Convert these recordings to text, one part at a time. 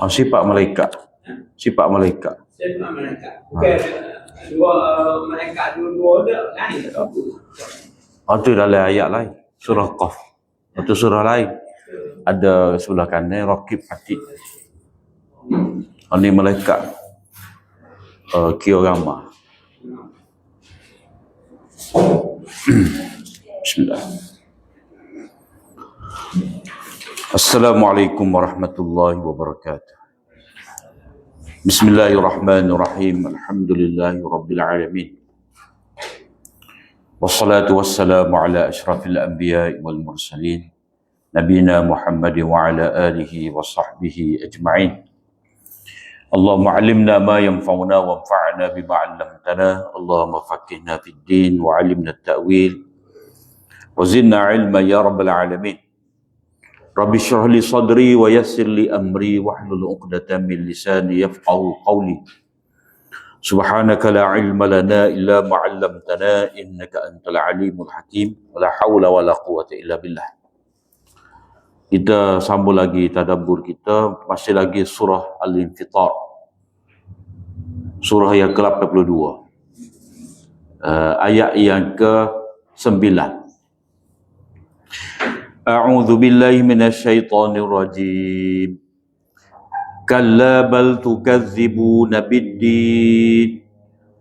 Sifat malaikat. Sifat malaikat. Sifat malaikat. Bukan dua malaikat dua ada lain. Itu dalam ayat lain. Surah Qaf. Itu surah lain. Ada sebelah kanan Raqib Atid. Ini malaikat. Kiorama. Bismillah. Assalamualaikum warahmatullahi wabarakatuh. Bismillahirrahmanirrahim. Alhamdulillahi rabbil alamin. Wassalatu wassalamu ala ashrafil anbiya'i wal mursalin. Nabina Muhammad wa ala alihi wa sahbihi ajma'in. Allahumma alimna ma yanfa'una wa anfa'na bima 'allamtana. Allahumma faqihna fid din wa 'allimna at-ta'wil. Wa zidna 'ilma ya rabbal alamin. Rabbi shrah li sadri wa yassir li amri wahlul 'uqdatam min lisani yafqahu qawli. Subhanaka la 'ilma lana illa ma 'allamtana innaka antal alimul hakim. Wa la haula wa la quwwata illa billah. Kita sambung lagi tadabbur kita, masih lagi surah Al-Infitar. Surah yang ke-82. Ayat yang ke-9. A'udzu billahi minasyaitonir rajim. Kalla bal tukazzibuna bid-din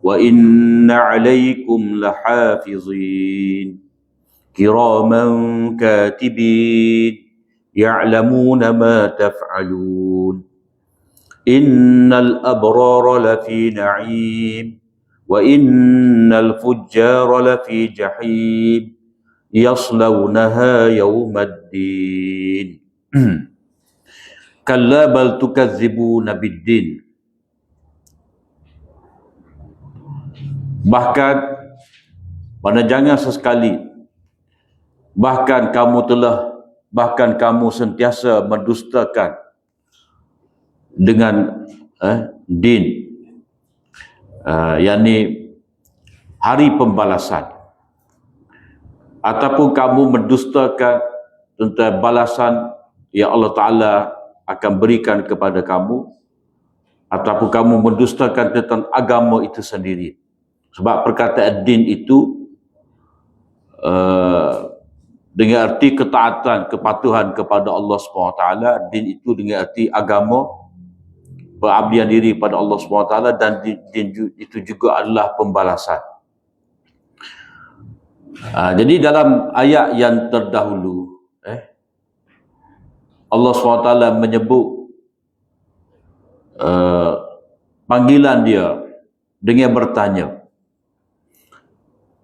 wa inna 'alaikum lahafizin kiraman katibin ya'lamuna ma taf'alun. Innal abrara lafi na'im wa innal fujjara lafi jahim yaslawnaha yawmaddin. Kalla bal tukazzibuna biddin. Bahkan, mana jangan sesekali, bahkan kamu sentiasa mendustakan dengan din, yakni hari pembalasan, ataupun kamu mendustakan tentang balasan yang Allah Ta'ala akan berikan kepada kamu, ataupun kamu mendustakan tentang agama itu sendiri. Sebab perkataan din itu dengan arti ketaatan, kepatuhan kepada Allah SWT. Din itu dengan arti agama, pengabdian diri pada Allah SWT, dan din itu juga adalah pembalasan. Jadi dalam ayat yang terdahulu, Allah SWT menyebut panggilan dia dengan bertanya,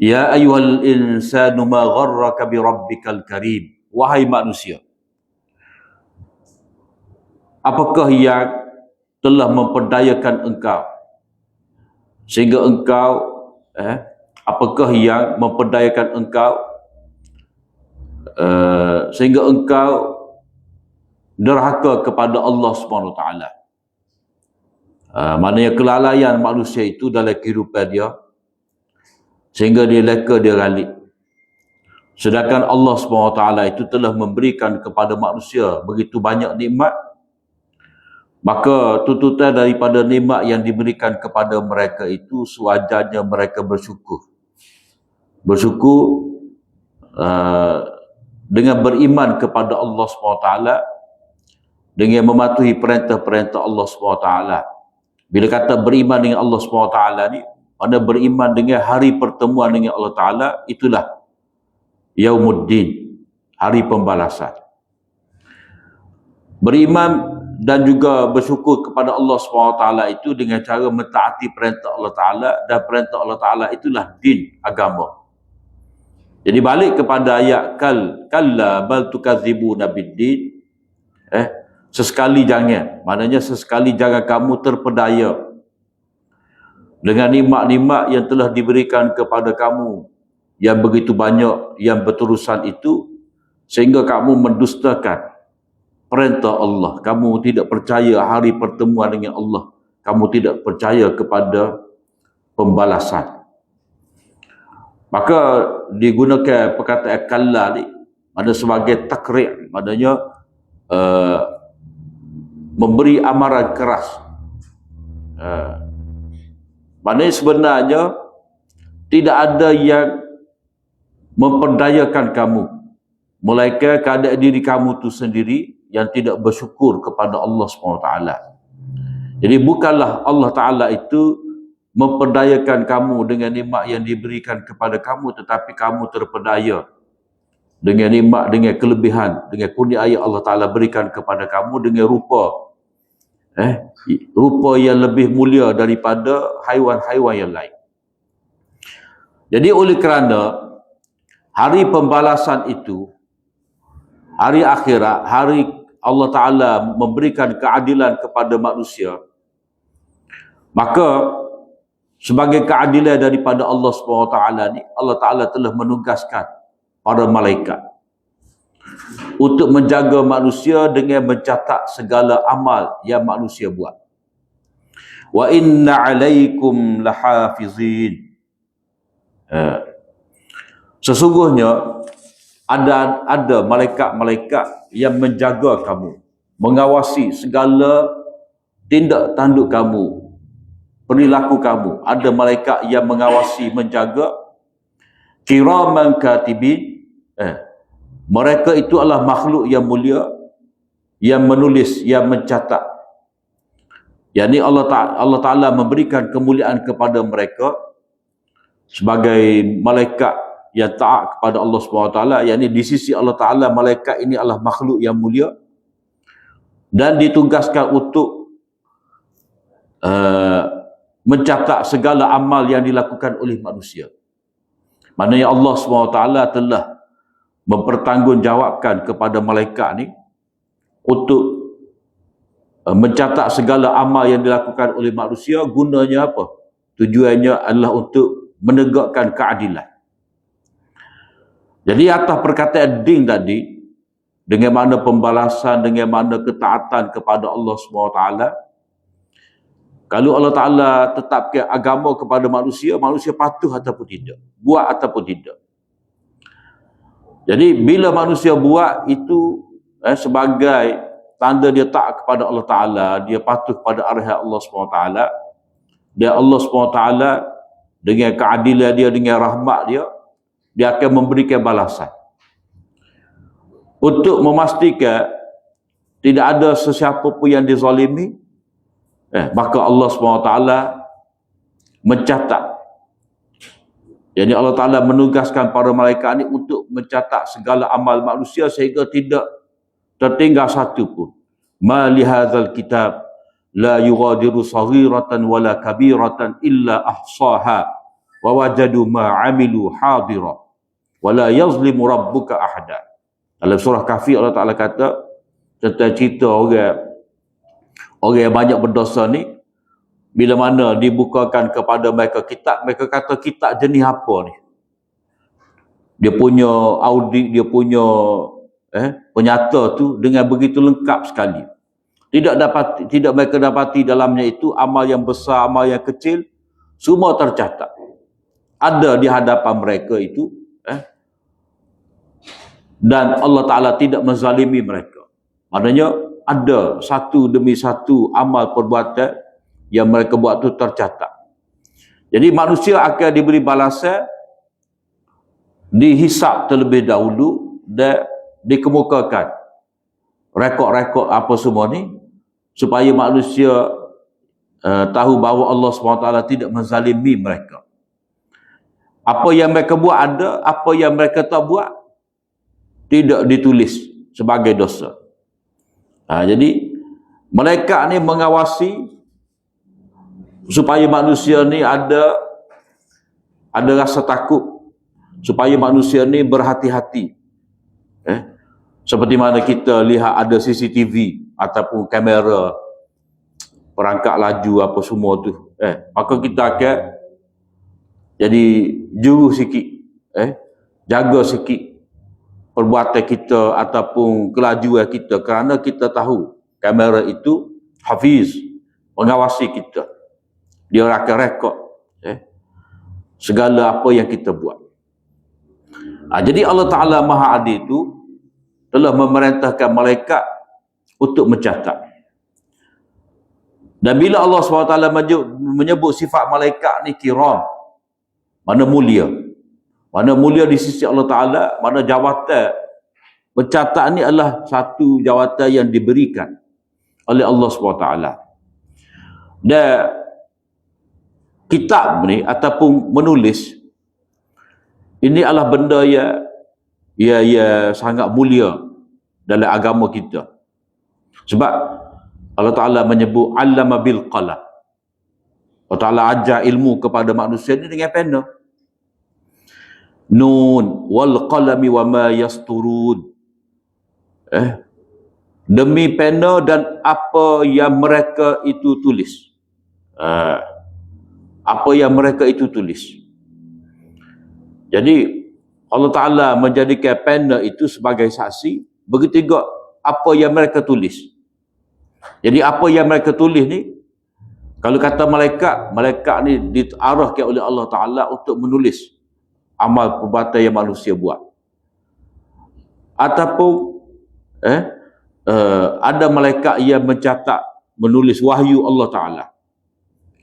Ya ayyuhal insanu ma gharraka bi rabbikal karim. Wahai manusia, apakah yang telah memperdayakan engkau sehingga engkau apakah yang memperdayakan engkau sehingga engkau derhaka kepada Allah SWT. Maknanya kelalaian manusia itu dalam kehidupan dia sehingga dia leka, dia ralik. Sedangkan Allah SWT itu telah memberikan kepada manusia begitu banyak nikmat, maka tuntutan daripada nikmat yang diberikan kepada mereka itu sewajarnya mereka bersyukur. Bersyukur dengan beriman kepada Allah SWT, dengan mematuhi perintah-perintah Allah SWT. Bila kata beriman dengan Allah SWT ni, mana beriman dengan hari pertemuan dengan Allah Ta'ala, itulah Yaumuddin, hari pembalasan. Beriman dan juga bersyukur kepada Allah SWT itu dengan cara mentaati perintah Allah Ta'ala, dan perintah Allah Ta'ala itulah din, agama. Jadi balik kepada ayat kalla bal tukadzibuna biddin, sesekali jangan, maknanya sesekali jangan kamu terpedaya dengan nikmat-nikmat yang telah diberikan kepada kamu yang begitu banyak, yang berterusan itu, sehingga kamu mendustakan perintah Allah. Kamu tidak percaya hari pertemuan dengan Allah. Kamu tidak percaya kepada pembalasan. Maka digunakan perkataan kalla ni, ada sebagai takrir, maknanya memberi amaran keras. Maknanya sebenarnya tidak ada yang memperdayakan kamu melainkan keadaan diri kamu tu sendiri yang tidak bersyukur kepada Allah SWT. Jadi bukanlah Allah Ta'ala itu memperdayakan kamu dengan nikmat yang diberikan kepada kamu, tetapi kamu terpedaya dengan nikmat, dengan kelebihan, dengan kurnia yang Allah Ta'ala berikan kepada kamu dengan rupa yang lebih mulia daripada haiwan-haiwan yang lain. Jadi oleh kerana hari pembalasan itu, hari akhirat, hari Allah Ta'ala memberikan keadilan kepada manusia, maka sebagai keadilan daripada Allah SWT ni, Allah Ta'ala telah menugaskan para malaikat untuk menjaga manusia dengan mencatat segala amal yang manusia buat. Wa inna alaikum lahafizin. Sesungguhnya ada malaikat-malaikat yang menjaga kamu, mengawasi segala tindak tanduk kamu, perilaku kamu. Ada malaikat yang mengawasi, menjaga. Kiraman katibin. Mereka itu adalah makhluk yang mulia, yang menulis, yang mencatat. Yang ini Allah Ta'ala memberikan kemuliaan kepada mereka sebagai malaikat yang taat kepada Allah SWT. Yang ini di sisi Allah Ta'ala, malaikat ini adalah makhluk yang mulia dan ditugaskan untuk mencatat segala amal yang dilakukan oleh manusia. Maknanya Allah SWT telah mempertanggungjawabkan kepada malaikat ni untuk mencatat segala amal yang dilakukan oleh manusia. Gunanya apa? Tujuannya adalah untuk menegakkan keadilan. Jadi atas perkataan din tadi, dengan makna pembalasan, dengan makna ketaatan kepada Allah SWT, kalau Allah Ta'ala tetapkan agama kepada manusia, manusia patuh ataupun tidak, buat ataupun tidak. Jadi bila manusia buat itu sebagai tanda dia taat kepada Allah Ta'ala, dia patuh kepada arahan Allah SWT, dia Allah SWT dengan keadilan dia, dengan rahmat dia, dia akan memberikan balasan. Untuk memastikan tidak ada sesiapa pun yang dizalimi, maka Allah SWT mencatat. Jadi Allah Ta'ala menugaskan para malaikat ini untuk mencatat segala amal manusia sehingga tidak tertinggal satu pun. Ma lihadzal kitab la yughadiru saghiratan wala kabiratan illa ahsaha wa wajadu ma amilu hadira wa la yazlimu rabbuka ahada. Dalam surah Kahfi Allah Ta'ala kata tentang cerita orang yang banyak berdosa ni, bila mana dibukakan kepada mereka kitab, mereka kata kitab jenis apa ni? Dia punya audit, dia punya penyata tu dengan begitu lengkap sekali. Tidak mereka dapati dalamnya itu amal yang besar, amal yang kecil, semua tercatat. Ada di hadapan mereka itu, dan Allah Ta'ala tidak menzalimi mereka. Maknanya ada satu demi satu amal perbuatan yang mereka buat itu tercatat. Jadi manusia akan diberi balasan, dihisap terlebih dahulu dan dikemukakan rekod-rekod apa semua ni, supaya manusia tahu bahawa Allah SWT tidak menzalimi mereka. Apa yang mereka buat ada, apa yang mereka tak buat tidak ditulis sebagai dosa. Jadi malaikat ni mengawasi supaya manusia ni ada rasa takut, supaya manusia ni berhati-hati. Seperti mana kita lihat ada CCTV ataupun kamera perangkap laju apa semua tu, maka kita akan jadi juru sikit, jaga sikit perbuatan kita ataupun kelajuan kita, kerana kita tahu kamera itu hafiz, mengawasi kita. Dia akan rekod segala apa yang kita buat. Jadi Allah Ta'ala Maha Adil itu telah memerintahkan malaikat untuk mencatat. Dan bila Allah SWT menyebut sifat malaikat ni kiram, mana mulia. Mana mulia di sisi Allah Ta'ala, mana jawatan pencatat ni adalah satu jawatan yang diberikan oleh Allah SWT. Dan kitab ni ataupun menulis, ini adalah benda yang sangat mulia dalam agama kita. Sebab Allah Ta'ala menyebut allama bil qalam. Allah Ta'ala ajar ilmu kepada manusia ni dengan pena. Nun wal qalami wa ma yasturun. Demi pena dan apa yang mereka itu tulis. Apa yang mereka itu tulis. Jadi Allah Ta'ala menjadikan pena itu sebagai saksi. Begitu juga apa yang mereka tulis. Jadi apa yang mereka tulis ni, kalau kata malaikat ni diarahkan oleh Allah Ta'ala untuk menulis amal perbuatan yang manusia buat. Ataupun ada malaikat yang mencatat, menulis wahyu Allah Ta'ala.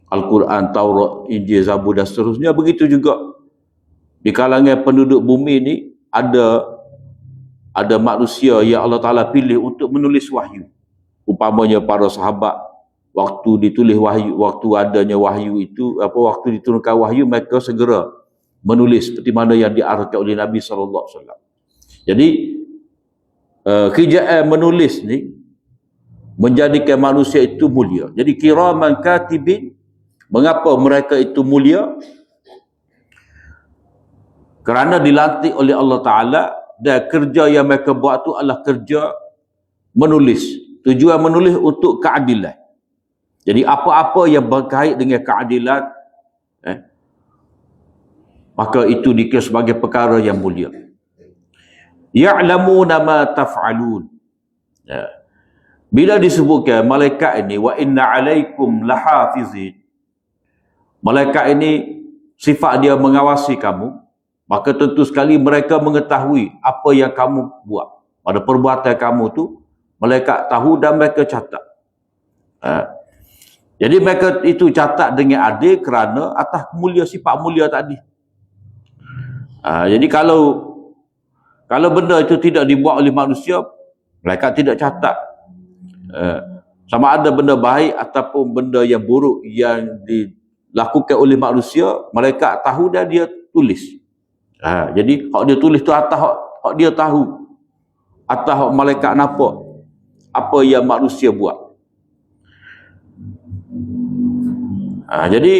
Al-Quran, Taurat, Injil, Zabur dan seterusnya. Begitu juga di kalangan penduduk bumi ni ada manusia yang Allah Ta'ala pilih untuk menulis wahyu. Umpamanya para sahabat, waktu ditulis wahyu, waktu adanya wahyu itu, waktu diturunkan wahyu, mereka segera menulis seperti mana yang diarahkan oleh Nabi SAW. Jadi kerjaan menulis ni menjadikan manusia itu mulia. Jadi kiraman katibin, mengapa mereka itu mulia? Kerana dilantik oleh Allah Ta'ala, dan kerja yang mereka buat itu adalah kerja menulis. Tujuan menulis untuk keadilan. Jadi apa-apa yang berkait dengan keadilan, maka itu dikira sebagai perkara yang mulia. Ya'lamuna ma taf'alun. Bila disebutkan malaikat ini, wa inna alaikum lahafizin, malaikat ini sifat dia mengawasi kamu, maka tentu sekali mereka mengetahui apa yang kamu buat. Pada perbuatan kamu tu, malaikat tahu dan mereka catat. Jadi mereka itu catat dengan adil kerana atas sifat mulia tadi. Jadi kalau benda itu tidak dibuat oleh manusia, malaikat tidak catat. Sama ada benda baik ataupun benda yang buruk yang dilakukan oleh manusia, malaikat tahu dan dia tulis. Jadi hak dia tulis tu atas hak dia tahu, atas hak malaikat nampak apa yang manusia buat. Jadi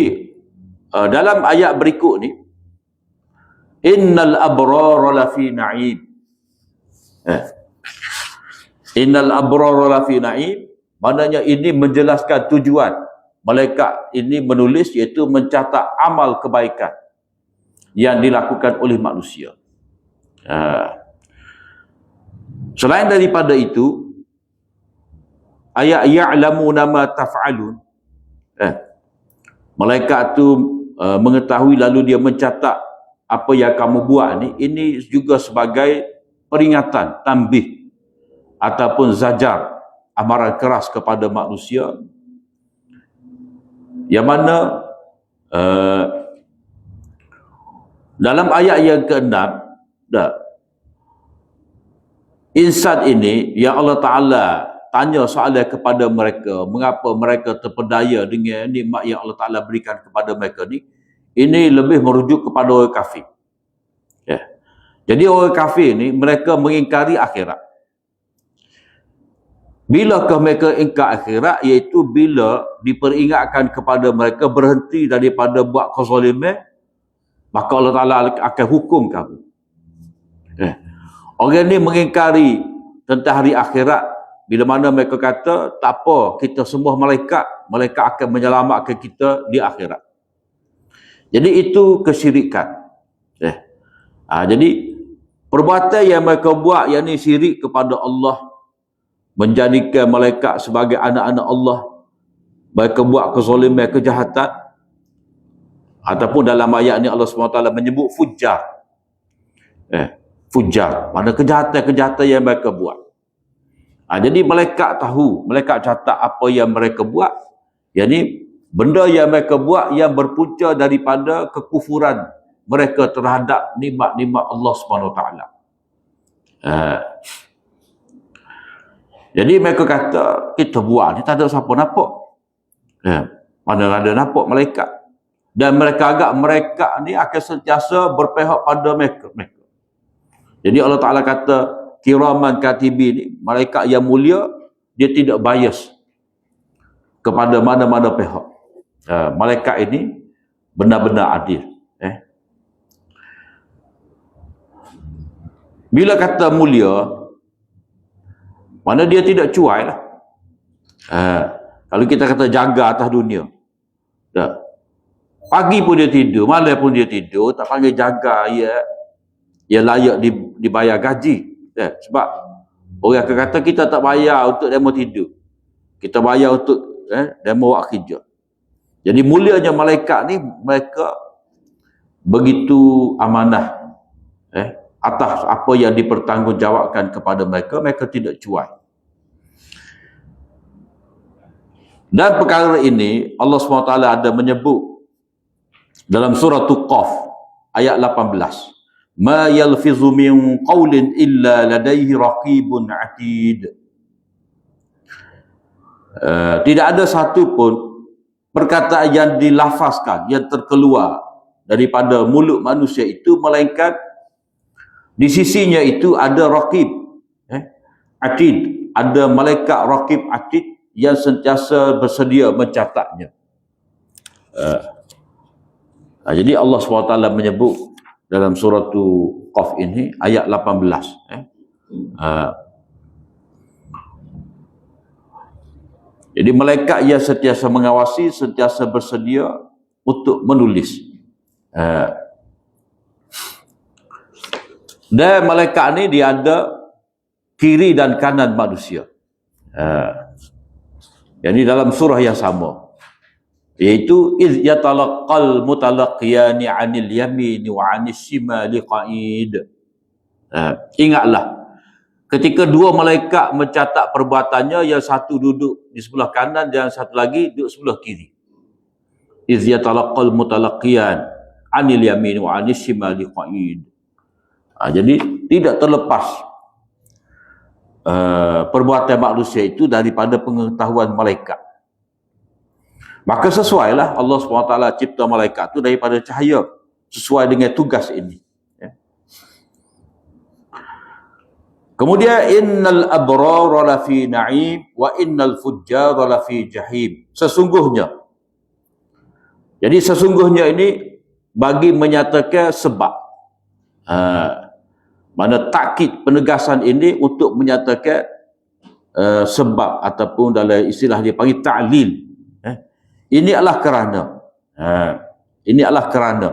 dalam ayat berikut ni, innal abrara lafi na'im. Innal abrara lafi na'im, maknanya ini menjelaskan tujuan malaikat ini menulis, iaitu mencatat amal kebaikan yang dilakukan oleh manusia. Selain daripada itu, ayat ya'lamuna ma taf'alun, malaikat tu mengetahui lalu dia mencatat apa yang kamu buat ni, ini juga sebagai peringatan, tanbih ataupun zajar, amaran keras kepada manusia, yang mana dalam ayat yang ke-6, insan ini yang Allah Ta'ala tanya soalan kepada mereka, mengapa mereka terpedaya dengan nikmat yang Allah Ta'ala berikan kepada mereka ni, ini lebih merujuk kepada orang kafir. Jadi orang kafir ni, mereka mengingkari akhirat. Bilakah mereka ingkar akhirat? Iaitu bila diperingatkan kepada mereka berhenti daripada buat kezaliman, maka Allah Ta'ala akan hukum kamu. Orang ni mengingkari tentang hari akhirat, bila mana mereka kata, tak apa, kita semua malaikat akan menyelamatkan kita di akhirat. Jadi itu kesyirikan. Jadi perbuatan yang mereka buat, yang ni syirik kepada Allah, menjadikan malaikat sebagai anak-anak Allah, mereka buat kezaliman, kejahatan, ataupun dalam ayat ni Allah SWT menyebut fujar. Fujar, mana kejahatan-kejahatan yang mereka buat. Jadi malaikat tahu, malaikat catat apa yang mereka buat, yakni benda yang mereka buat yang berpunca daripada kekufuran mereka terhadap nikmat-nikmat Allah Subhanahu Wa Taala. Jadi mereka kata kita buat ni tak ada siapa nampak. Mana ada nampak malaikat. Dan mereka agak mereka ni akan sentiasa berpihak pada mereka. Jadi Allah Ta'ala kata kiraman katibi ni, malaikat yang mulia, dia tidak bias kepada mana-mana pihak. Malaikat ini benar-benar adil. Bila kata mulia, mana dia tidak cuai lah. Kalau kita kata jaga atas dunia, pagi pun dia tidur, malam pun dia tidur, tak panggil jaga, ia layak dibayar gaji. Sebab orang akan kata kita tak bayar untuk demo tidur, kita bayar untuk demo buat kerja. Jadi mulianya malaikat ni, mereka begitu amanah atas apa yang dipertanggungjawabkan kepada mereka, mereka tidak cuai. Dan perkara ini Allah SWT ada menyebut dalam surah Qaf ayat 18. Ma yalfizu min qawlin illa ladaihi raqibun atid. Tidak ada satu pun perkataan yang dilafazkan, yang terkeluar daripada mulut manusia itu, melainkan di sisinya itu ada raqib atid, ada malaikat raqib atid yang sentiasa bersedia mencatatnya. Jadi Allah SWT menyebut dalam surah Qaf ini ayat 18. Jadi malaikat yang sentiasa mengawasi, sentiasa bersedia untuk menulis. Dan malaikat ni dia ada kiri dan kanan manusia. Jadi dalam surah yang sama, iaitu iz yatalaqqal mutalaqiyani 'anil yamini wa 'anis shimali qa'id. Ingatlah ketika dua malaikat mencatat perbuatannya, yang satu duduk di sebelah kanan dan yang satu lagi duduk sebelah kiri. Iz yatalaqqal mutalaqiyan 'anil yamini wa 'anis shimali qa'id. Jadi tidak terlepas perbuatan manusia itu daripada pengetahuan malaikat. Maka sesuailah Allah SWT cipta malaikat itu daripada cahaya, sesuai dengan tugas ini. Kemudian innal abrara lafi na'im wa innal fujjara lafi jahim. Sesungguhnya. Jadi sesungguhnya ini bagi menyatakan sebab. Mana takkid penegasan ini untuk menyatakan sebab, ataupun dalam istilah dia panggil ta'lil. Ini adalah kerana. Ini adalah kerana.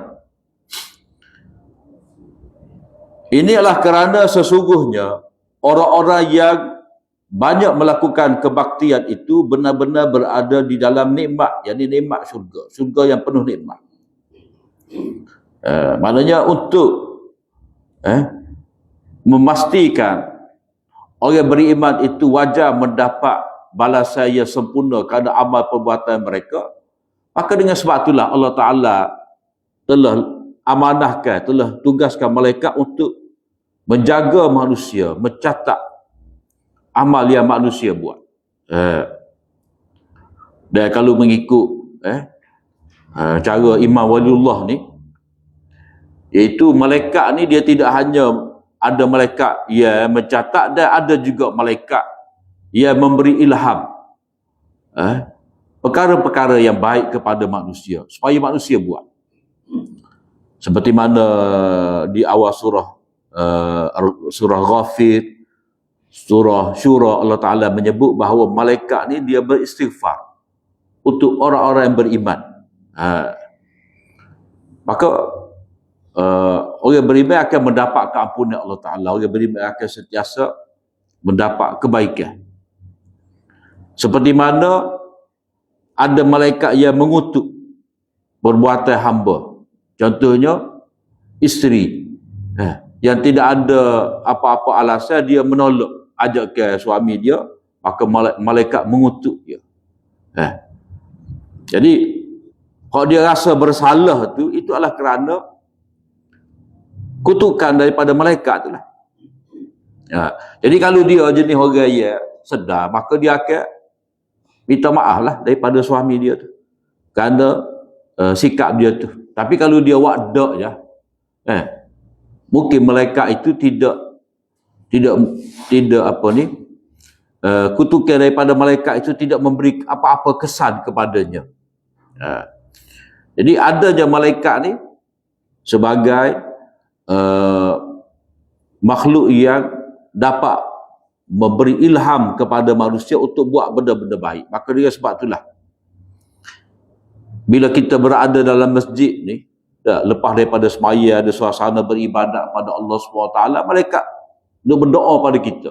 Ini adalah kerana sesungguhnya orang-orang yang banyak melakukan kebaktian itu benar-benar berada di dalam nikmat, yakni nikmat syurga. Syurga yang penuh nikmat. Maknanya untuk memastikan orang beriman itu wajar mendapat balasan yang sempurna kerana amal perbuatan mereka, maka dengan sebab itulah Allah Ta'ala telah amanahkan, telah tugaskan malaikat untuk menjaga manusia, mencatat amal yang manusia buat. Dan kalau mengikut cara Imam Waliullah ni, iaitu malaikat ni dia tidak hanya ada malaikat yang mencatat, dan ada juga malaikat yang memberi ilham perkara-perkara yang baik kepada manusia supaya manusia buat. Seperti mana di awal surah Ghafir, surah Syura, Allah Ta'ala menyebut bahawa malaikat ni dia beristighfar untuk orang-orang yang beriman. Maka orang beriman akan mendapat keampunan Allah Ta'ala. Orang beriman akan sentiasa mendapat kebaikan. Seperti mana ada malaikat yang mengutuk perbuatan hamba. Contohnya isteri yang tidak ada apa-apa alasan dia menolak ajak ke suami dia, maka malaikat mengutuk dia. Jadi kalau dia rasa bersalah tu, itu adalah kerana kutukan daripada malaikat tu lah. Jadi kalau dia jenis orang yang sedar, maka dia akan minta maaf lah daripada suami dia tu kerana sikap dia tu. Tapi kalau dia wadak je, mungkin malaikat itu tidak apa ni, kutukan daripada malaikat itu tidak memberi apa-apa kesan kepadanya. Jadi adanya malaikat ni sebagai makhluk yang dapat memberi ilham kepada manusia untuk buat benda-benda baik. Maka dia sebab itulah bila kita berada dalam masjid ni, lepas daripada semaya, ada suasana beribadat pada Allah SWT, malaikat duk berdoa pada kita.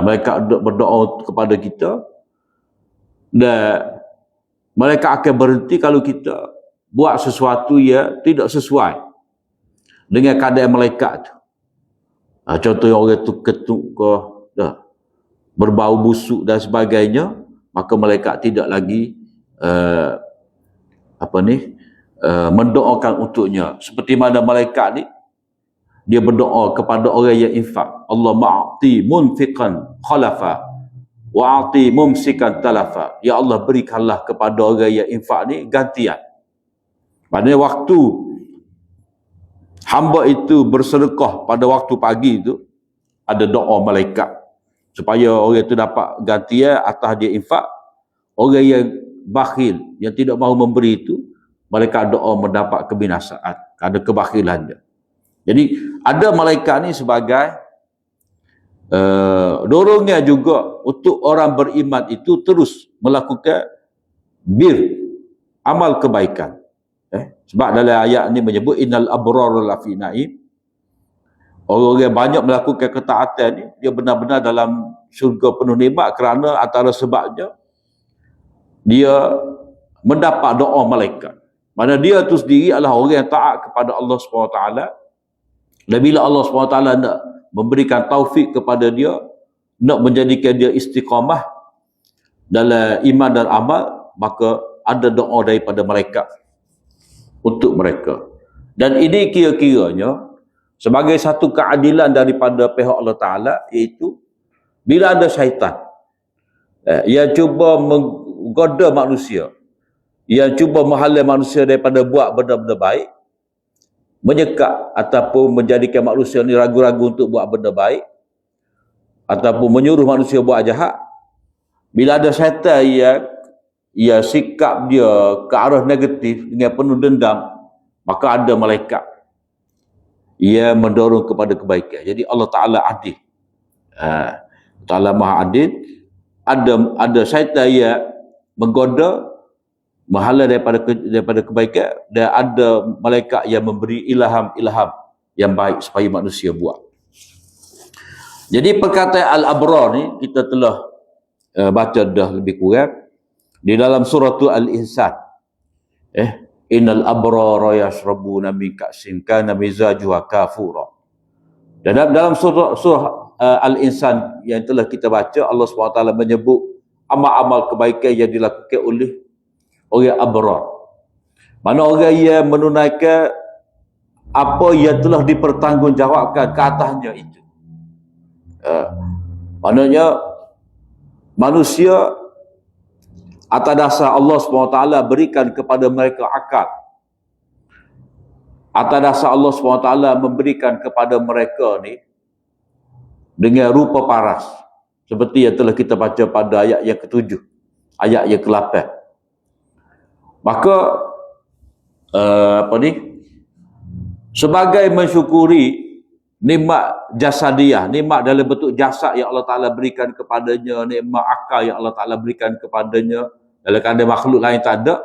Malaikat duk berdoa kepada kita, dan malaikat akan berhenti kalau kita buat sesuatu yang tidak sesuai dengan keadaan malaikat tu. Contohnya orang tu ketuk ke, berbau busuk dan sebagainya, maka malaikat tidak lagi mendoakan untuknya. Seperti mana malaikat ni, dia berdoa kepada orang yang infak. Allah ma'ati munfiqan khalafa wa a'ti mumsikan talafa. Ya Allah, berikanlah kepada orang yang infak ni gantian. Maknanya waktu hamba itu bersedekah pada waktu pagi itu, ada doa malaikat supaya orang itu dapat gantian atas dia infak. Orang yang bakhil, yang tidak mahu memberi itu, malaikat doa mendapat kebinasaan, ada kebakhilannya. Jadi ada malaikat ni sebagai dorongnya juga untuk orang beriman itu terus melakukan amal kebaikan. Sebab dalam ayat ni menyebut innal abrara lafi naim. Orang yang banyak melakukan ketaatan ni, dia benar-benar dalam syurga penuh nikmat, kerana antara sebabnya dia mendapat doa malaikat. Mana dia tu sendiri adalah orang yang taat kepada Allah SWT. Dan bila Allah SWT nak memberikan taufik kepada dia, nak menjadikan dia istiqamah dalam iman dan amal, maka ada doa daripada malaikat untuk mereka. Dan ini kira-kiranya sebagai satu keadilan daripada pihak Allah Ta'ala, iaitu bila ada syaitan yang cuba menggoda manusia, yang cuba menghalang manusia daripada buat benda-benda baik, menyekat ataupun menjadikan manusia ni ragu-ragu untuk buat benda baik, ataupun menyuruh manusia buat jahat, bila ada syaitan yang sikap dia ke arah negatif dengan penuh dendam, maka ada malaikat ia mendorong kepada kebaikan. Jadi Allah Ta'ala adil. Ta'ala Maha Adil. Ada syaitan yang menggoda, menghalang daripada kebaikan, dan ada malaikat yang memberi ilham yang baik supaya manusia buat. Jadi perkataan al-abrar ni kita telah baca dah lebih kurang di dalam surah Al-Insan. Innal abrara yashrabuna min ka'sin kana mizajuha kafura. Dan dalam surah Al-Insan yang telah kita baca, Allah SWT menyebut amal-amal kebaikan yang dilakukan oleh orang abrar. Mana orang yang menunaikan apa yang telah dipertanggungjawabkan ke atasnya itu. Maknanya manusia atas dasar Allah SWT berikan kepada mereka akal. Atas dasar Allah SWT memberikan kepada mereka ni dengan rupa paras, seperti yang telah kita baca pada ayat yang ke-7, ayat yang ke-8. Maka sebagai mensyukuri nikmat jasadiyah, nikmat dalam bentuk jasad yang Allah Ta'ala berikan kepadanya, nikmat akal yang Allah Ta'ala berikan kepadanya, dalam keadaan makhluk lain tak ada,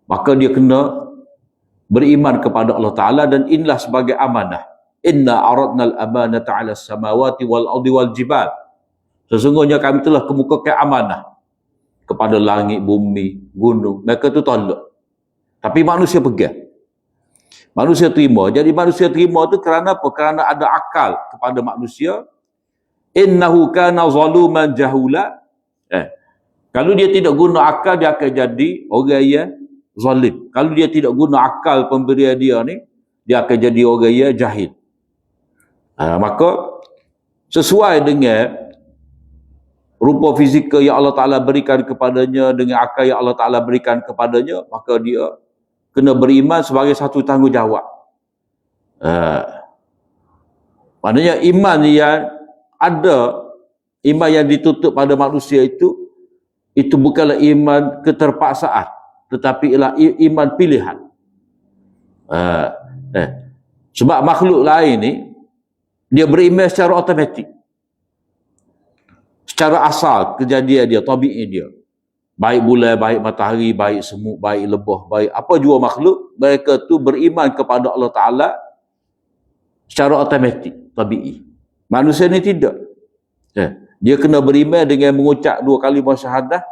maka dia kena beriman kepada Allah Ta'ala. Dan inilah sebagai amanah. Inna aradnal amanata 'alas samawati wal ardi wal jibal. Sesungguhnya kami telah kemukakan amanah kepada langit, bumi, gunung. Mereka tu tolak, tapi manusia pegang, manusia terima. Jadi manusia terima tu kerana apa? Kerana ada akal kepada manusia. Innahu kana zaluman jahula. Kalau dia tidak guna akal, dia akan jadi orang yang zalim. Kalau dia tidak guna akal pemberian dia ni, dia akan jadi orang yang jahil. Maka sesuai dengan rupa fizikal yang Allah Ta'ala berikan kepadanya, dengan akal yang Allah Ta'ala berikan kepadanya, maka dia kena beriman sebagai satu tanggungjawab. Maknanya iman yang ada, iman yang ditutup pada manusia itu bukanlah iman keterpaksaan, tetapi ialah iman pilihan. Sebab makhluk lain ni, dia beriman secara automatik. Secara asal kejadian dia, tabi'i dia. Baik bulan, baik matahari, baik semut, baik lebah, baik apa jua makhluk, mereka tu beriman kepada Allah Ta'ala secara automatik, tabi'i. Manusia ni tidak. Dia kena beriman dengan mengucap 2 kalimah syahadah,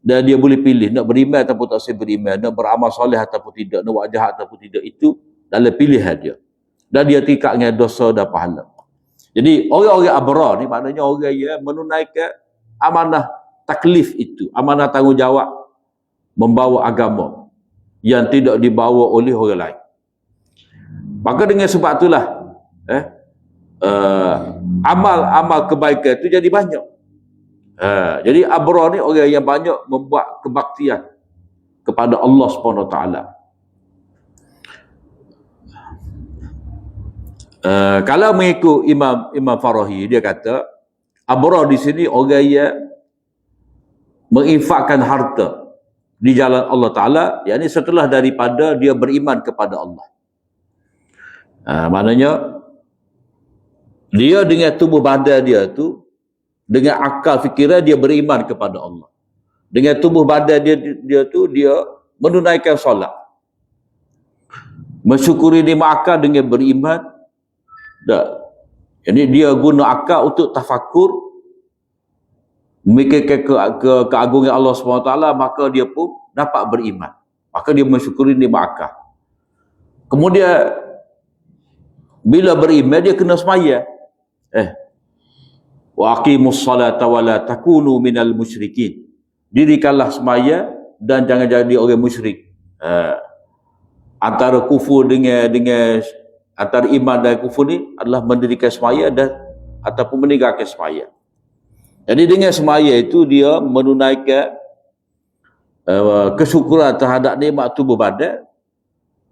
dan dia boleh pilih nak beriman ataupun tak saya beriman, nak beramal soleh ataupun tidak, nak buat jahat ataupun tidak. Itu dalam pilihan dia. Dan dia tingkat dengan dosa dan pahala. Jadi orang-orang abrar ni maknanya orang yang menunaikan amanah taklif itu, amanah tanggungjawab membawa agama yang tidak dibawa oleh orang lain. Maka dengan sebab itulah amal-amal kebaikan itu jadi banyak. Jadi abrar ni orang yang banyak membuat kebaktian kepada Allah Subhanahu Wa Taala. Kalau mengikut Imam Farahi, dia kata abrar di sini orang yang menginfakkan harta di jalan Allah Ta'ala, yakni setelah daripada dia beriman kepada Allah. Maknanya dia dengan tubuh badan dia tu, dengan akal fikiran dia beriman kepada Allah. Dengan tubuh badan dia tu dia menunaikan solat, mensyukuri nikmat akal dengan beriman. Jadi dia guna akal untuk tafakur, memikirkan keagungan Allah SWT, maka dia pun dapat beriman. Maka dia mensyukuri nikmat akal. Kemudian bila beriman dia kena semaya. Wa aqimus salata wa la takunu minal musyrikin. Dirikanlah semaya dan jangan jadi orang musyrik. Antara kufur dengan antara iman dan kufur ni adalah mendirikan semaya dan ataupun meninggalkan semaya. Jadi dengan semaya itu dia menunaikan kesyukuran terhadap nikmat tubuh badan.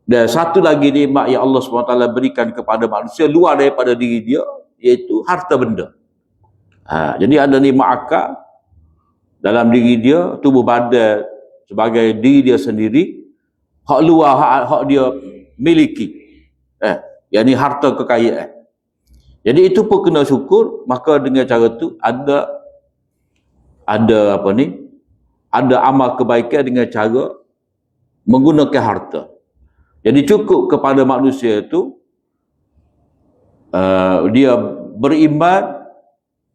Dan satu lagi nikmat yang Allah SWT berikan kepada manusia luar daripada diri dia, iaitu harta benda. Jadi ada nikmat akal dalam diri dia, tubuh badan sebagai diri dia sendiri, hak luar, hak dia miliki, yakni harta kekayaan. Jadi itu pun kena syukur. Maka dengan cara tu ada amal kebaikan dengan cara menggunakan harta. Jadi cukup kepada manusia itu dia beriman,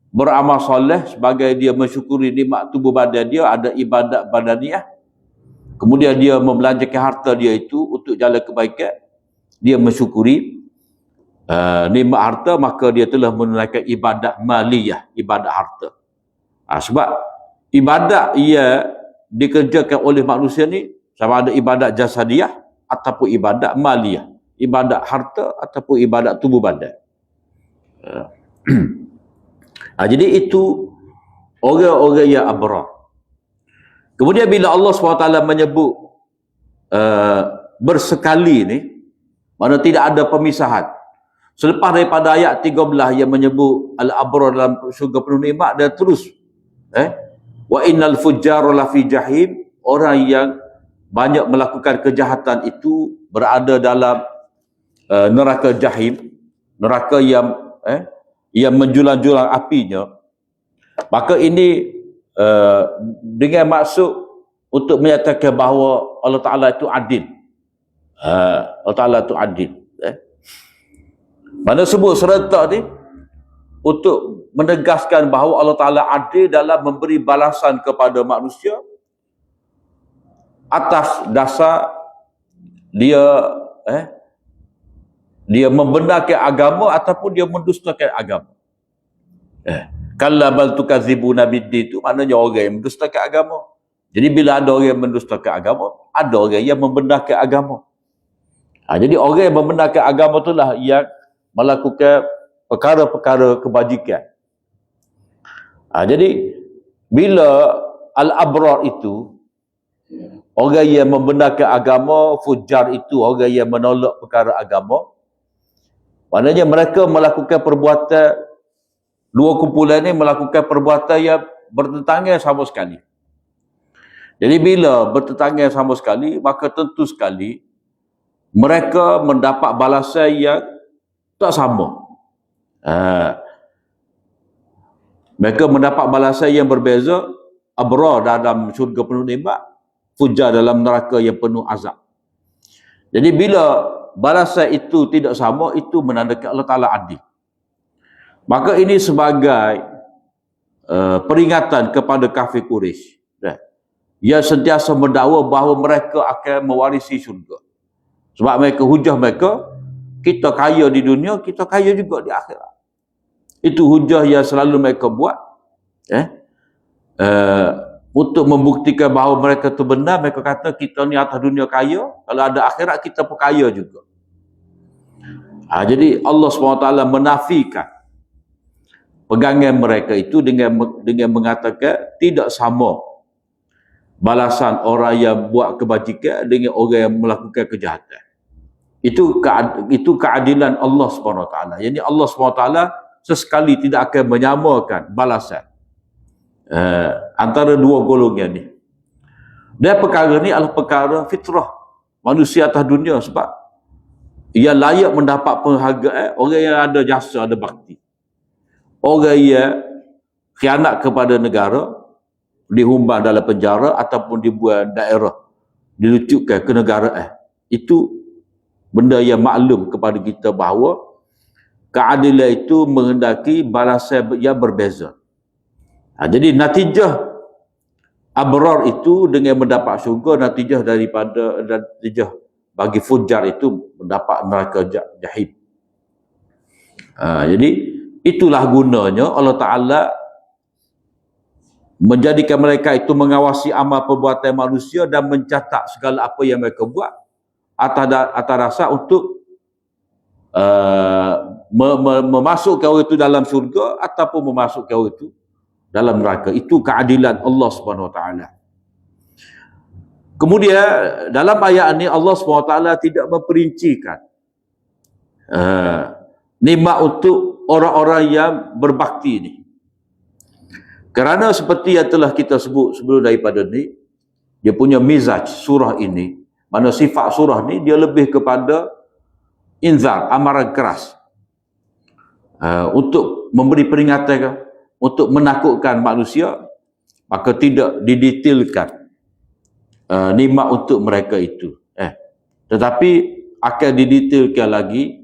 beramal soleh sebagai dia mensyukuri nikmat tubuh badan dia, ada ibadat badaniah. Kemudian dia membelanjakan harta dia itu untuk jalan kebaikan. Dia mensyukuri nikmat harta, maka dia telah menunaikan ibadat maliyah, ibadat harta. Sebab ibadat ia dikerjakan oleh manusia ni sama ada ibadat jasadiah ataupun ibadat maliyah, ibadat harta ataupun ibadat tubuh badan. Jadi itu orang-orang yang abrar. Kemudian bila Allah SWT menyebut bersekali ni, mana tidak ada pemisahan. Selepas daripada ayat 13 yang menyebut al-abrar dalam syurga penuh nikmat, dan terus wa innal fujjara lafi jahim, orang yang banyak melakukan kejahatan itu berada dalam neraka jahim, neraka yang menjulang-julang apinya. Maka ini dengan maksud untuk menyatakan bahawa Allah Ta'ala itu adil. Allah Ta'ala itu adil. Mana sebut serentak ni untuk menegaskan bahawa Allah Ta'ala adil dalam memberi balasan kepada manusia atas dasar dia dia membenarkan agama ataupun dia mendustakan agama. Kalla bal tukadzibuna biddin itu maknanya orang yang mendustakan agama. Jadi bila ada orang yang mendustakan agama, ada orang yang membenarkan agama. Jadi orang yang membenarkan agama itulah yang melakukan perkara-perkara kebajikan. Jadi bila al-abrar itu, orang yang membenarkan agama, fujar itu orang yang menolak perkara agama, maknanya mereka melakukan perbuatan, dua kumpulan ini melakukan perbuatan yang bertentangan sama sekali. Jadi bila bertentangan sama sekali, maka tentu sekali mereka mendapat balasan yang tak sama. Mereka mendapat balasan yang berbeza. Abrar dalam syurga penuh nikmat, fujar dalam neraka yang penuh azab. Jadi bila balasan itu tidak sama, itu menandakan Allah Ta'ala adil. Maka ini sebagai peringatan kepada kafir Quraisy, yang sentiasa mendakwa bahawa mereka akan mewarisi syurga. Sebab mereka, hujah mereka, kita kaya di dunia, kita kaya juga di akhirat. Itu hujah yang selalu mereka buat. Untuk membuktikan bahawa mereka itu benar, mereka kata kita ni atas dunia kaya, kalau ada akhirat kita pun kaya juga. Jadi Allah SWT menafikan pegangan mereka itu dengan mengatakan tidak sama balasan orang yang buat kebajikan dengan orang yang melakukan kejahatan. Itu keadilan Allah SWT. Jadi Allah SWT sesekali tidak akan menyamakan balasan antara dua golongan ni. Dan perkara ni adalah perkara fitrah manusia atas dunia, sebab ia layak mendapat penghargaan orang yang ada jasa, ada bakti. Orang yang khianat kepada negara, dihumban dalam penjara ataupun dibuang daerah, dilucutkan ke negaraan. Itu benda yang maklum kepada kita bahawa keadilan itu menghendaki balasan yang berbeza. Jadi natijah abrar itu dengan mendapat syurga, natijah bagi fujar itu mendapat neraka jahim. Jadi itulah gunanya Allah Ta'ala menjadikan mereka itu mengawasi amal perbuatan manusia dan mencatat segala apa yang mereka buat atas dasar untuk memasukkan orang itu dalam syurga ataupun memasukkan orang itu dalam neraka. Itu keadilan Allah Subhanahu Wa Taala. Kemudian dalam ayat ini Allah Subhanahu Wa Taala tidak memperincikan nikmat untuk orang-orang yang berbakti ini. Kerana seperti yang telah kita sebut sebelum daripada ni, dia punya mizaj surah ini, mana sifat surah ni dia lebih kepada inzar, amaran keras, untuk memberi peringatan, untuk menakutkan manusia, maka tidak didetailkan nikmat untuk mereka itu. Tetapi akan didetailkan lagi,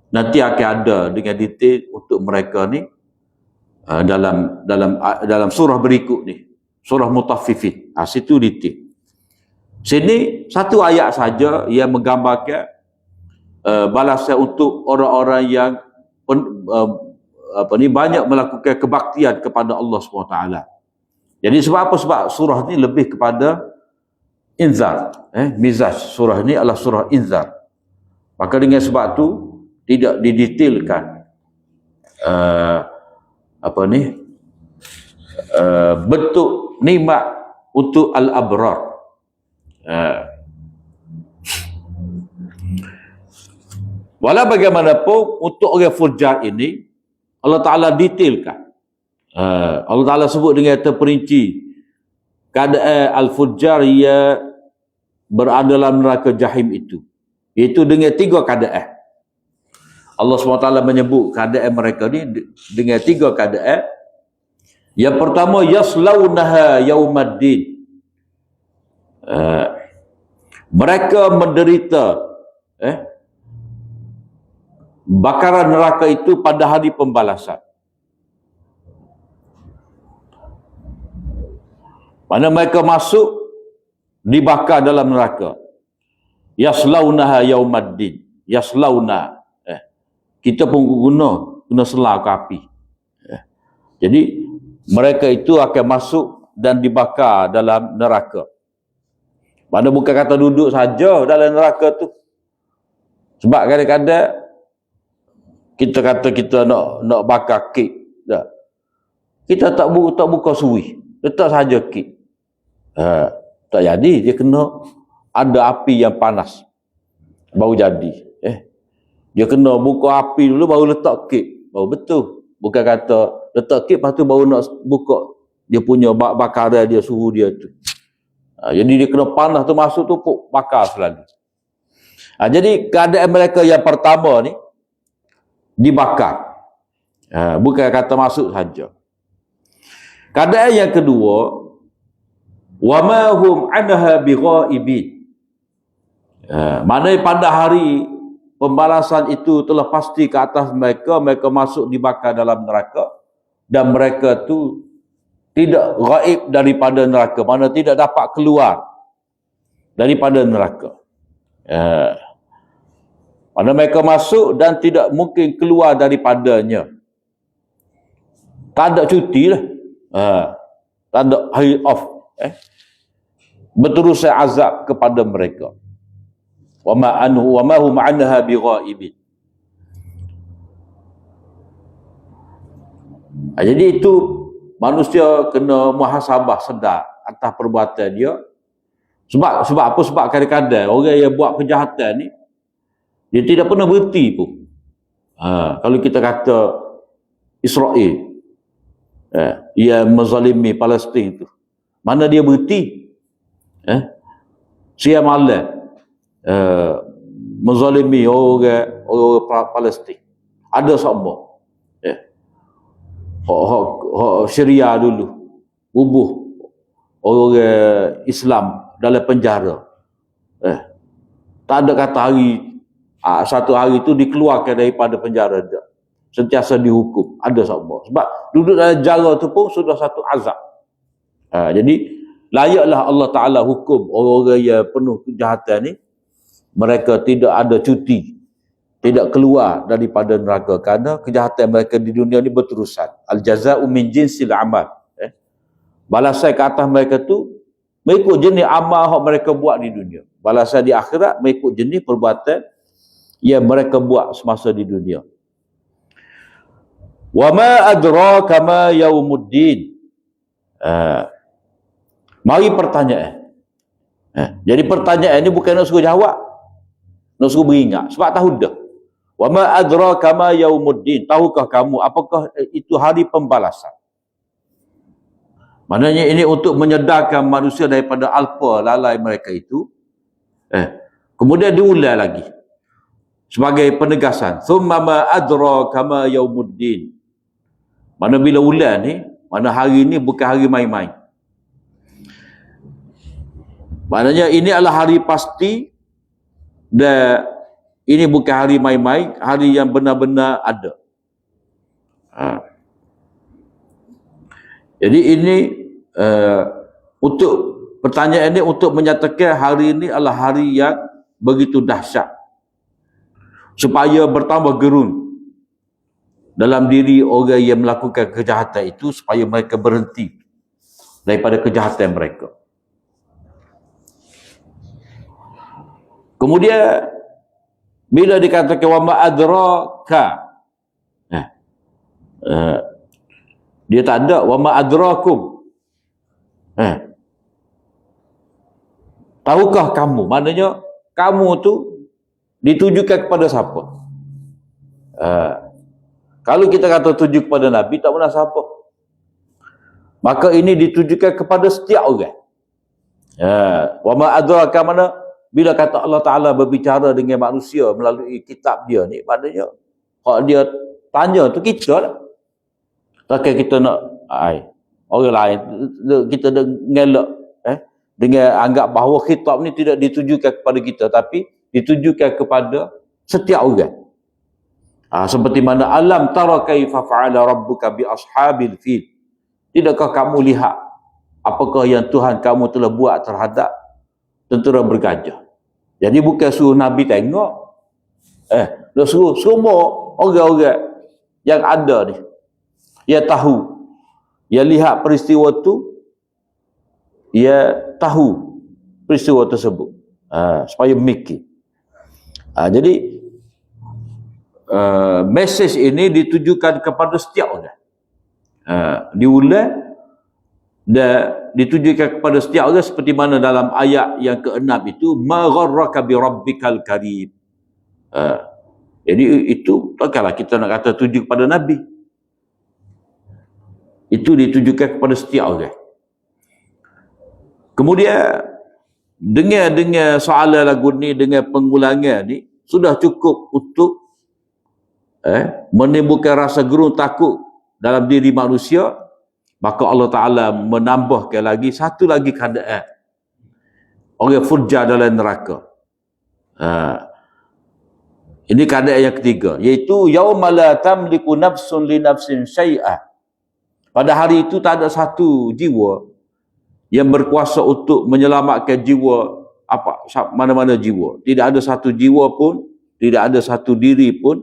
nanti akan ada dengan detail untuk mereka ni dalam surah berikut ni, surah Mutaffifin. Situ detail. Sini satu ayat saja yang menggambarkan balasan untuk orang-orang yang banyak melakukan kebaktian kepada Allah SWT. Jadi sebab apa? Sebab surah ni lebih kepada inzar. Mizaj surah ni adalah surah inzar. Maka dengan sebab tu tidak didetailkan bentuk nikmat untuk al-abrar. Walau bagaimanapun untuk orang fujar ini Allah Ta'ala detailkan. Allah Ta'ala sebut dengan terperinci keadaan al-fujar yang berada dalam neraka jahim itu. Iaitu dengan 3 keadaan. Allah SWT menyebut keadaan mereka ni dengan 3 keadaan. Yang pertama, yaslaunaha yaumaddin. Mereka menderita bakaran neraka itu pada hari pembalasan. Mana mereka masuk dibakar dalam neraka. Yaslaunaha yaumaddin. Yaslauna. Kita pun kena selah ke api. Jadi mereka itu akan masuk dan dibakar dalam neraka. Mana bukan kata duduk saja dalam neraka tu. Sebab kadang-kadang kita kata kita nak bakar kek, tak. Kita tak buka suri, letak saja kek. Tak jadi, dia kena ada api yang panas baru jadi. Dia kena buka api dulu baru letak kek, baru betul. Bukan kata letak kek lepas tu baru nak buka dia punya bakaran dia, suhu dia tu. Jadi dia kena panas tu masuk tu bakar selalu. Jadi keadaan mereka yang pertama ni dibakar. Bukan kata masuk saja. Keadaan yang kedua, wa ma hum anha bighaibin. Mana pada hari pembalasan itu telah pasti ke atas mereka, mereka masuk dibakar dalam neraka dan mereka tu tidak gaib daripada neraka, mana tidak dapat keluar daripada neraka. Mana mereka masuk dan tidak mungkin keluar daripadanya. Tak ada cuti lah. Tak ada hari off. Berterusan azab kepada mereka. Wa ma hum anha bighaibin. Jadi itu manusia kena muhasabah sedar atas perbuatan dia. Sebab apa? Sebab kadang-kadang orang yang buat kejahatan ni dia tidak pernah berhenti pun. Kalau kita kata Israel ia menzalimi Palestin itu, mana dia berhenti? Siang malam menzalimi orang Palestin. Ada sama. Syria dulu bubuh orang Islam dalam penjara. Tak ada kata hari satu hari itu dikeluarkan daripada penjara dia. Sentiasa dihukum. Ada sama. Sebab duduk dalam jara tu pun sudah satu azab. Jadi layaklah Allah Ta'ala hukum orang-orang yang penuh kejahatan ni. Mereka tidak ada cuti, tidak keluar daripada neraka kerana kejahatan mereka di dunia ni berterusan. Al-jaza'u min jinsil amal. Balasan ke atas mereka tu mengikut jenis amal yang mereka buat di dunia. Balasan di akhirat mengikut jenis perbuatan yang mereka buat semasa di dunia. Wa ma adraka ma yaumuddin. Mari pertanyaan. Jadi pertanyaan ni bukan nak suruh jawab, nak suruh beringat. Sebab tahu dah. Wa ma adraka ma yaumuddin. Tahukah kamu apakah itu hari pembalasan? Maknanya ini untuk menyedarkan manusia daripada alpa lalai mereka itu. Kemudian diulang lagi sebagai penegasan. Thumma ma adraka ma yaumuddin. Mana bila ulang ni, mana hari ni bukan hari main-main. Maknanya ini adalah hari pasti dan ini bukan hari main-main, hari yang benar-benar ada. Jadi ini untuk pertanyaan ini untuk menyatakan hari ini adalah hari yang begitu dahsyat. Supaya bertambah gerun dalam diri orang yang melakukan kejahatan itu, supaya mereka berhenti daripada kejahatan mereka. Kemudian bila dikatakan wa ma adraka, dia tak ada wa ma adrakum. Tahukah kamu? Maknanya kamu tu ditujukan kepada siapa? Kalau kita kata tuju kepada Nabi, tak pernah siapa. Maka ini ditujukan kepada setiap orang. Wa ma adraka, mana bila kata Allah Ta'ala berbicara dengan manusia melalui kitab dia ni, maknanya hak dia tanya tu kita lah. Takkan kita nak orang lain, kita ngelak dengan anggap bahawa kitab ni tidak ditujukan kepada kita, tapi ditujukan kepada setiap orang. Seperti mana alam tara kaifa fa'ala rabbuka bi ashabil fil. Tidakkah kamu lihat apakah yang Tuhan kamu telah buat terhadap tentera bergajah? Jadi bukan suruh Nabi tengok. Dia suruh semua orang-orang yang ada ni, yang tahu Ia lihat peristiwa tu, ia tahu peristiwa tersebut. Supaya mikir. Jadi mesej ini ditujukan kepada setiap orang. Diulang dan ditujukan kepada setiap orang seperti mana dalam ayat yang ke-6 itu, ma gharraka bi rabbikal karim. Jadi itu takkanlah kita nak kata tuju kepada Nabi. Itu ditujukan kepada setiap orang. Kemudian dengan soalan lagu ni, dengan pengulangan ni, sudah cukup untuk menimbulkan rasa gerun takut dalam diri manusia. Maka Allah Ta'ala menambahkan lagi satu lagi keadaan orang furja dalam neraka. Ini keadaan yang ketiga, iaitu yauma la tamliku nafsun li nafsin syai'ah. Pada hari itu tak ada satu jiwa yang berkuasa untuk menyelamatkan jiwa mana-mana jiwa. Tidak ada satu jiwa pun, tidak ada satu diri pun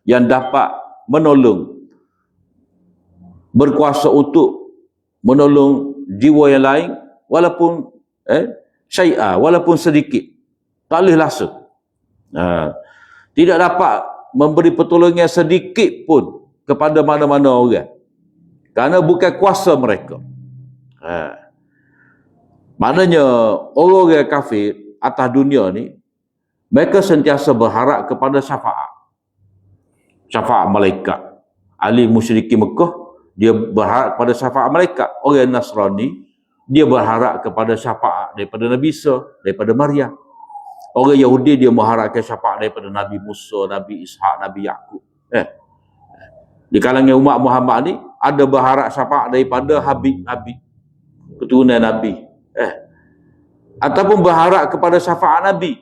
yang dapat menolong, berkuasa untuk menolong jiwa yang lain walaupun syai'ah, walaupun sedikit. Tak boleh langsung. Tidak dapat memberi pertolongan sedikit pun kepada mana-mana orang, kerana bukan kuasa mereka. Maknanya orang-orang kafir atas dunia ni, mereka sentiasa berharap kepada syafaat. Syafaat malaikat. Ahli musyrikin Mekah, dia berharap kepada syafaat malaikat. Orang Nasrani, dia berharap kepada syafaat daripada Nabi Isa, daripada Maryam. Orang Yahudi, dia mengharapkan syafaat daripada Nabi Musa, Nabi Ishak, Nabi Yaqub. Di kalangan umat Muhammad ni, ada berharap syafaat daripada Habib, keturunan Nabi. Ataupun berharap kepada syafaat Nabi,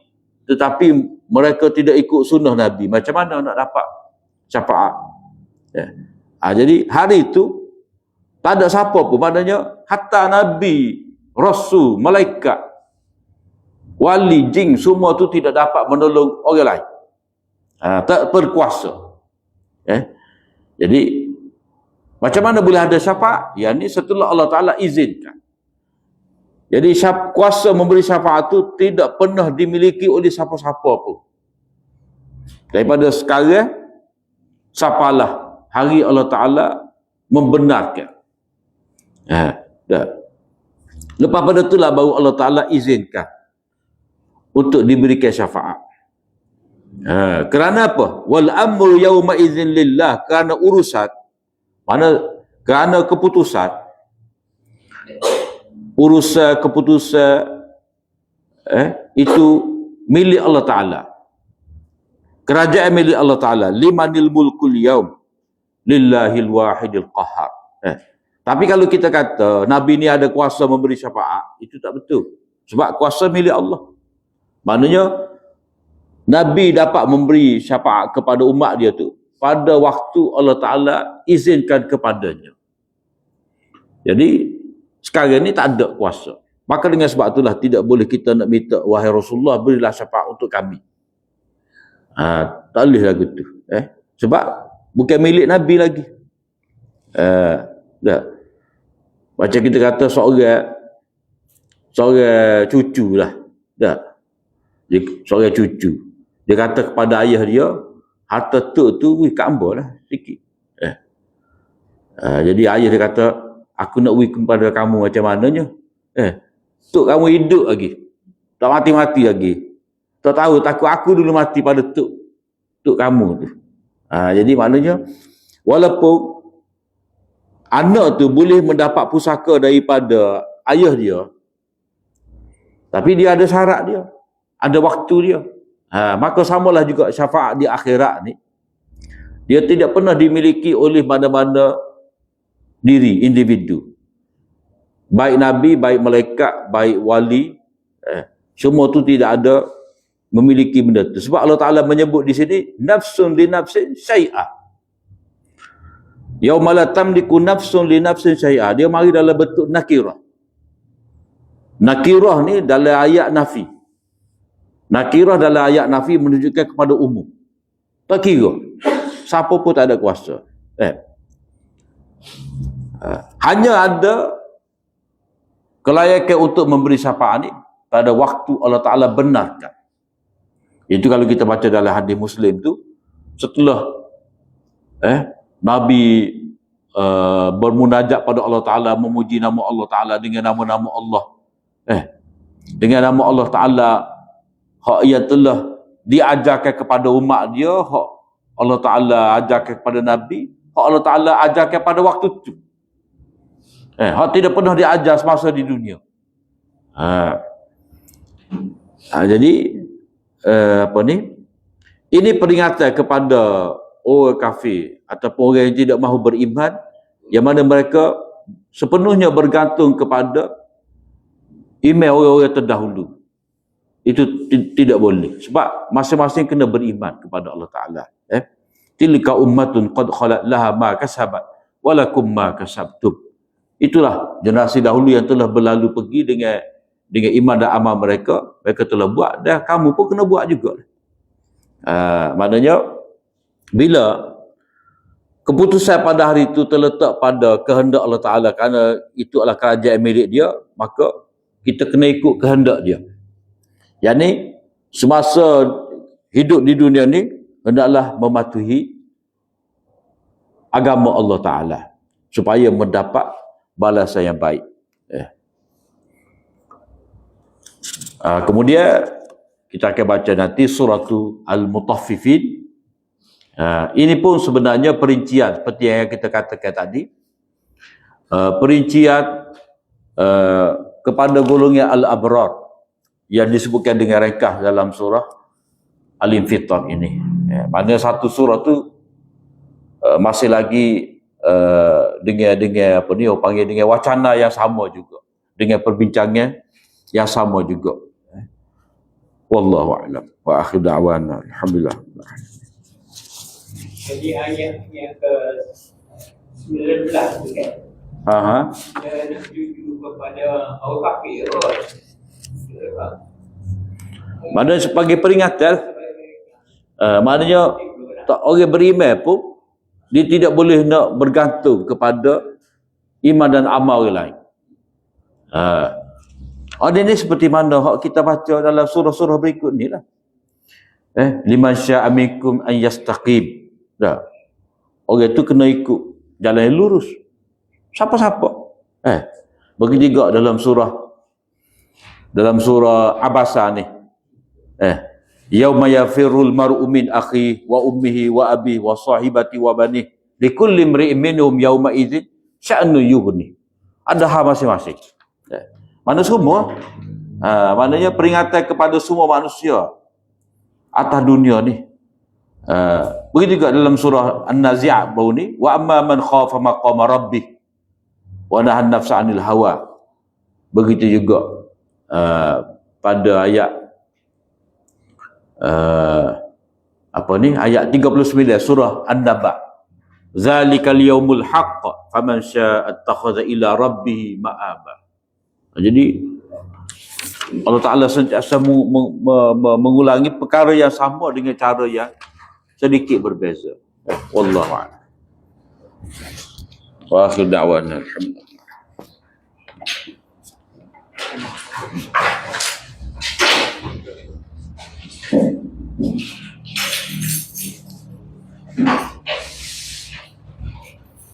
tetapi mereka tidak ikut sunnah Nabi. Macam mana nak dapat syafaat? Jadi hari itu tak ada siapa pun, maknanya hatta Nabi, Rasul, malaikat, wali, jin, semua tu tidak dapat menolong orang lain. Tak berkuasa. Jadi macam mana boleh ada syafaat? Yang ni setelah Allah Ta'ala izinkan. Jadi kuasa memberi syafaat itu tidak pernah dimiliki oleh siapa-siapa pun. Daripada sekarang, sapalah hari Allah Ta'ala membenarkan. Lepas pada itulah baru Allah Ta'ala izinkan untuk diberikan syafaat. Kerana apa? Wal amru yawma idzin lillah, kerana urusan, kerana keputusan itu milik Allah Ta'ala. Kerajaan milik Allah Ta'ala. Limanil mulkul yaum lillahil wahidil qahar. Tapi kalau kita kata Nabi ni ada kuasa memberi syafaat, itu tak betul. Sebab kuasa milik Allah. Maknanya Nabi dapat memberi syafaat kepada umat dia tu pada waktu Allah Ta'ala izinkan kepadanya. Jadi sekarang ni tak ada kuasa. Maka dengan sebab itulah tidak boleh kita nak minta, wahai Rasulullah, berilah syafaat untuk kami. Tak boleh lagu tu. Sebab bukan milik Nabi lagi. Macam kita kata seorang cucu lah. Seorang cucu. Dia kata kepada ayah dia, harta tu kat hamba lah sikit. Jadi ayah dia kata, aku nak beri kepada kamu macam mananya? Tok kamu hidup lagi. Tak mati-mati lagi. Tak tahu, takut aku dulu mati pada tok kamu tu. Jadi maknanya, walaupun anak tu boleh mendapat pusaka daripada ayah dia, tapi dia ada syarat dia. Ada waktu dia. Maka samalah juga syafaat di akhirat ni. Dia tidak pernah dimiliki oleh mana-mana diri, individu. Baik Nabi, baik malaikat, baik wali, semua tu tidak ada memiliki benda tu. Sebab Allah Ta'ala menyebut di sini, nafsun li nafsin syai'ah. Yauma la tamliku nafsun li nafsin syai'ah. Dia mari dalam bentuk nakirah. Nakirah ni dalam ayat nafi. Nakirah dalam ayat nafi menunjukkan kepada umum. Tak kira. Siapa pun tak ada kuasa. Hanya ada kelayakan untuk memberi syafaat ni pada waktu Allah Ta'ala benarkan. Itu kalau kita baca dalam hadis Muslim tu, setelah Nabi bermunajat pada Allah Ta'ala, memuji nama Allah Ta'ala dengan nama-nama Allah, dengan nama Allah Ta'ala hak yang telah diajarkan kepada umat dia, hak Allah Ta'ala ajarkan kepada Nabi, hak Allah Ta'ala ajarkan pada waktu tu, hak tidak pernah diajar semasa di dunia. Jadi apa ni, ini peringatan kepada orang kafir ataupun orang yang tidak mahu beriman, yang mana mereka sepenuhnya bergantung kepada iman orang-orang terdahulu. Itu tidak boleh, sebab masing-masing kena beriman kepada Allah Ta'ala. Tilka ummatun qad khalat laha ma kasabat walakum ma kasabtum. Itulah generasi dahulu yang telah berlalu pergi dengan iman dan amal mereka telah buat, dan kamu pun kena buat juga. Maknanya bila keputusan pada hari itu terletak pada kehendak Allah Ta'ala, kerana itu adalah kerajaan milik dia, maka kita kena ikut kehendak dia. Yang ni, semasa hidup di dunia ni, hendaklah mematuhi agama Allah Ta'ala supaya mendapat balasan yang baik. Kemudian kita akan baca nanti surah Al-Mutaffifin. Ini pun sebenarnya perincian seperti yang kita katakan tadi, perincian kepada golongan Al-Abrar yang disebutkan dengan ringkas dalam surah Al-Infitar ini. Mana satu surah tu masih lagi dengan apa ni, orang panggil dengan wacana yang sama juga, dengan perbincangan yang sama juga. Wallahu a'lam. Wa akhir da'wana alhamdulillah. Jadi ayat yang ke 19 tu kan, dia nak tuju kepada orang kafir. Maknanya sebagai peringatan, maknanya tak, orang beriman pun dia tidak boleh nak bergantung kepada iman dan amal orang lain. Ini seperti mana hak kita baca dalam surah-surah berikut ni lah. Liman sya'a minkum an yastaqim. Orang itu kena ikut jalan yang lurus. Siapa-siapa. Begitu juga dalam surah Abasa ni. Yauma yafirrul mar'u min akhi wa ummihi wa abihi wa sahibati wa banihi likulli imri'in minhum yauma idzin sya'nu yughni. Ada hal masing-masing. Mana semua? Maknanya peringatan kepada semua manusia atas dunia ni. Begitu juga dalam surah An-Nazi'at baru ni, wa amma man khafa maqama rabbih wa nahan nafsa 'anil hawa. Begitu juga pada ayat ayat 39 surah An-Naba. Zalikal yaumul haqq faman syaa'a attakhadha ila rabbih ma'aba. Jadi Allah Ta'ala sentiasa mengulangi perkara yang sama dengan cara yang sedikit berbeza. Wallahu a'lam. Wa akhir da'wana alhamdulillah.